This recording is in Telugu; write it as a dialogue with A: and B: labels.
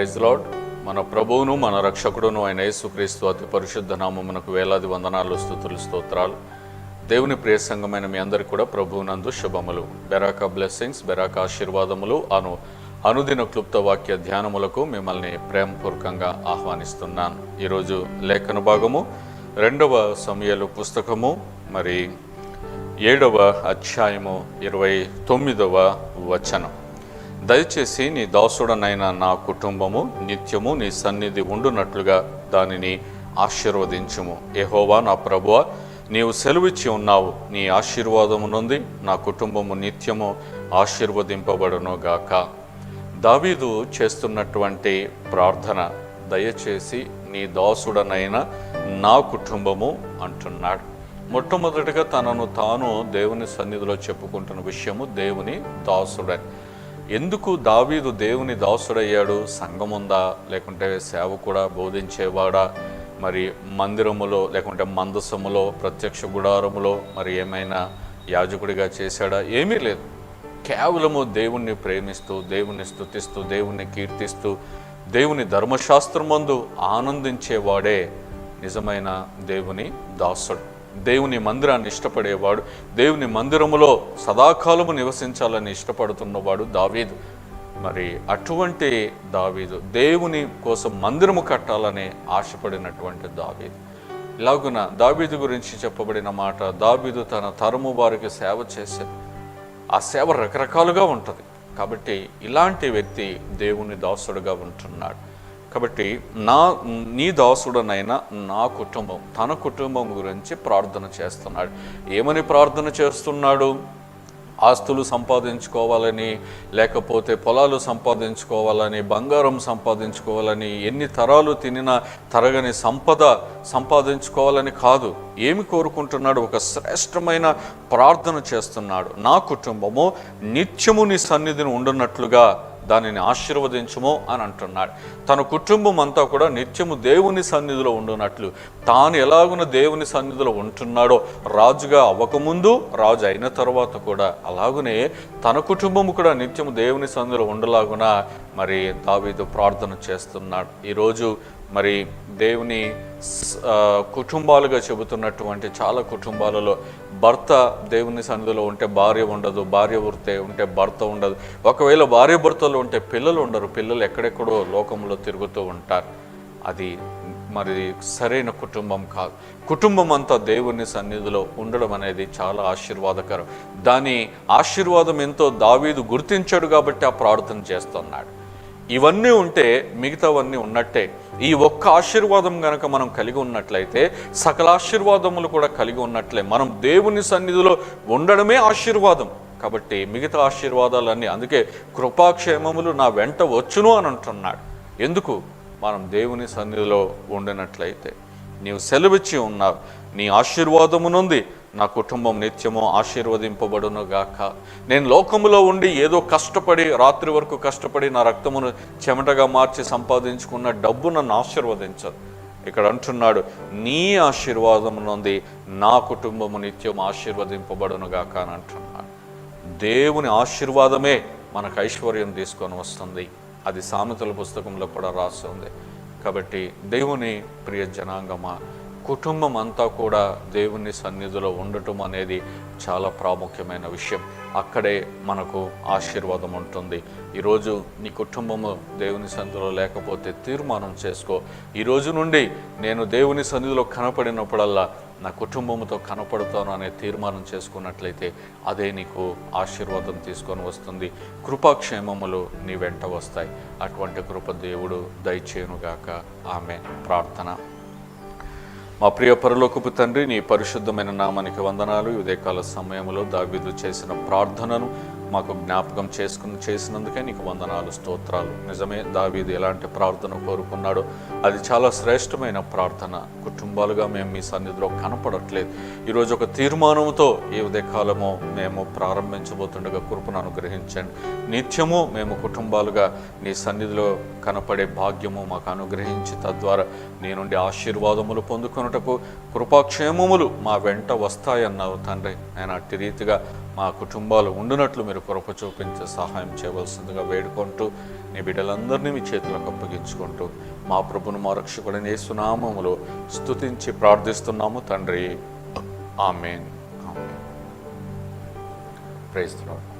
A: Praise lord. మన ప్రభువును మన రక్షకుడును అయిన యేసుక్రీస్తు అతి పరిశుద్ధ నామమునకు వేలాది వందనాలు, స్తుతులు, స్తోత్రాలు. దేవుని ప్రియ సంఘమైన మీ అందరికీ కూడా ప్రభువునందు శుభములు, బెరాకా బ్లెస్సింగ్స్, బెరాకా ఆశీర్వాదములు అనుదిన క్లుప్త వాక్య ధ్యానములకు మిమ్మల్ని ప్రేమపూర్వకంగా ఆహ్వానిస్తున్నాను. ఈరోజు లేఖన భాగము 2వ సమూయేలు పుస్తకము, మరి 7వ అధ్యాయము 29వ వచనం. దయచేసి నీ దాసుడనైన నా కుటుంబము నిత్యము నీ సన్నిధి ఉండునట్లుగా దానిని ఆశీర్వదించుము. యెహోవా నా ప్రభువా, నీవు సెలవిచ్చి ఉన్నావు, నీ ఆశీర్వాదము నుండి నా కుటుంబము నిత్యము ఆశీర్వదింపబడును గాక. దావీదు చేస్తున్నటువంటి ప్రార్థన, దయచేసి నీ దాసుడనైన నా కుటుంబము అంటున్నాడు. మొట్టమొదటిగా తనను తాను దేవుని సన్నిధిలో చెప్పుకుంటున్న విషయము దేవుని దాసుడని. ఎందుకు దావీదు దేవుని దాసుడయ్యాడు? సంఘముందా, లేకుంటే సేవకుడా, బోధించేవాడా, మరి మందిరములో లేకుంటే మందసములో, ప్రత్యక్ష గుడారములో మరి ఏమైనా యాజకుడిగా చేశాడా? ఏమీ లేదు. కేవలము దేవుణ్ణి ప్రేమిస్తూ, దేవుణ్ణి స్తుతిస్తూ, దేవుణ్ణి కీర్తిస్తూ, దేవుని ధర్మశాస్త్రమందు ఆనందించేవాడే నిజమైన దేవుని దాసుడు. దేవుని మందిరాన్ని ఇష్టపడేవాడు, దేవుని మందిరములో సదాకాలము నివసించాలని ఇష్టపడుతున్నవాడు దావీదు. మరి అటువంటి దావీదు దేవుని కోసం మందిరము కట్టాలని ఆశపడినటువంటి దావీదు. ఇలాగున దావీదు గురించి చెప్పబడిన మాట, దావీదు తన తరము వారికి సేవ చేసే ఆ సేవ రకరకాలుగా ఉంటుంది. కాబట్టి ఇలాంటి వ్యక్తి దేవుని దాసుడుగా ఉంటున్నాడు. కాబట్టి నీ దాసుడనైనా నా కుటుంబం, తన కుటుంబం గురించి ప్రార్థన చేస్తున్నాడు. ఏమని ప్రార్థన చేస్తున్నాడు? ఆస్తులు సంపాదించుకోవాలని, లేకపోతే పొలాలు సంపాదించుకోవాలని, బంగారం సంపాదించుకోవాలని, ఎన్ని తరాలు తినినా తరగని సంపద సంపాదించుకోవాలని కాదు. ఏమి కోరుకుంటున్నాడు? ఒక శ్రేష్టమైన ప్రార్థన చేస్తున్నాడు. నా కుటుంబము నిత్యము నీ సన్నిధిని ఉండునట్లుగా దానిని ఆశీర్వదించము అని అంటున్నాడు. తన కుటుంబం అంతా కూడా నిత్యము దేవుని సన్నిధిలో ఉండునట్లు, తాను ఎలాగున దేవుని సన్నిధిలో ఉంటున్నాడో, రాజుగా అవ్వకముందు, రాజు అయిన తర్వాత కూడా అలాగునే తన కుటుంబము కూడా నిత్యము దేవుని సన్నిధిలో ఉండలాగున మరి దావీదు ప్రార్థన చేస్తున్నాడు. ఈరోజు మరి దేవుని కుటుంబాలుగా చెబుతున్నటువంటి చాలా కుటుంబాలలో భర్త దేవుని సన్నిధిలో ఉంటే భార్య ఉండదు, భార్య ఉంటే భర్త ఉండదు. ఒకవేళ భార్య భర్తలు ఉంటే పిల్లలు ఉండరు, పిల్లలు ఎక్కడెక్కడో లోకంలో తిరుగుతూ ఉంటారు. అది మరి సరైన కుటుంబం కాదు. కుటుంబం అంతా దేవుని సన్నిధిలో ఉండడం అనేది చాలా ఆశీర్వాదకరం. దాని ఆశీర్వాదం ఎంతో దావీదు గుర్తించాడు కాబట్టి ఆ ప్రార్థన చేస్తున్నాడు. ఇవన్నీ ఉంటే మిగతావన్నీ ఉన్నట్టే. ఈ ఒక్క ఆశీర్వాదం గనక మనం కలిగి ఉన్నట్లయితే సకల ఆశీర్వాదములు కూడా కలిగి ఉన్నట్లే. మనం దేవుని సన్నిధిలో ఉండడమే ఆశీర్వాదం. కాబట్టి మిగతా ఆశీర్వాదాలన్నీ, అందుకే కృపాక్షేమములు నా వెంట వచ్చును అని అంటున్నాడు. ఎందుకు? మనం దేవుని సన్నిధిలో ఉండినట్లయితే. నీవు సెలవిచ్చి ఉన్నావు, నీ ఆశీర్వాదము నుండి నా కుటుంబం నిత్యము ఆశీర్వదింపబడును గాక. నేను లోకములో ఉండి ఏదో కష్టపడి, రాత్రి వరకు కష్టపడి నా రక్తమును చెమటగా మార్చి సంపాదించుకున్న డబ్బు నన్ను ఆశీర్వదించదు. ఇక్కడ అంటున్నాడు, నీ ఆశీర్వాదము నుండి నా కుటుంబము నిత్యం ఆశీర్వదింపబడును గాక అని అంటున్నాడు. దేవుని ఆశీర్వాదమే మనకు ఐశ్వర్యం తీసుకొని వస్తుంది. అది సామెతల పుస్తకంలో కూడా రాసి ఉంది. కాబట్టి దేవుని ప్రియ జనాంగమా, కుటుంబం అంతా కూడా దేవుని సన్నిధిలో ఉండటం అనేది చాలా ప్రాముఖ్యమైన విషయం. అక్కడే మనకు ఆశీర్వాదం ఉంటుంది. ఈరోజు నీ కుటుంబము దేవుని సన్నిధిలో లేకపోతే తీర్మానం చేసుకో. ఈరోజు నుండి నేను దేవుని సన్నిధిలో కనపడినప్పుడల్లా నా కుటుంబంతో కనపడతాను అనే తీర్మానం చేసుకున్నట్లయితే అదే నీకు ఆశీర్వాదం తీసుకొని వస్తుంది. కృపాక్షేమములు నీ వెంట వస్తాయి. అటువంటి కృప దేవుడు దయచేయునుగాక. ఆమేన్. ప్రార్థన. మా ప్రియ పరలోకపు తండ్రి, నీ పరిశుద్ధమైన నామానికి వందనాలు. ఉదయకాల సమయంలో దావీదు చేసిన ప్రార్థనను మాకు జ్ఞాపకం చేసినందుకే నీకు వందనాలు, స్తోత్రాలు. నిజమే, దావీదు ఎలాంటి ప్రార్థన కోరుకున్నాడో అది చాలా శ్రేష్టమైన ప్రార్థన. కుటుంబాలుగా మేము మీ సన్నిధిలో కనపడట్లేదు. ఈరోజు ఒక తీర్మానంతో ఈ ఉదయకాలము మేము ప్రారంభించబోతుండగా కృపను అనుగ్రహించండి. నిత్యము మేము కుటుంబాలుగా నీ సన్నిధిలో కనపడే భాగ్యము మాకు అనుగ్రహించి, తద్వారా నీ నుండి ఆశీర్వాదములు పొందుకొనుటకు కృపాక్షేమములు మా వెంట వస్తాయన్నావు తండ్రి. నేను అట్టి రీతిగా మా కుటుంబాలు ఉండునట్లు మీరు కృప చూపించే సహాయం చేయవలసిందిగా వేడుకుంటూ నీ బిడ్డలందరినీ మీ చేతులకు అప్పగించుకుంటూ మా ప్రభును మా రక్షకుడైన యేసు నామములో స్తుతించి ప్రార్థిస్తున్నాము తండ్రి. Amen. Amen. Praise the lord.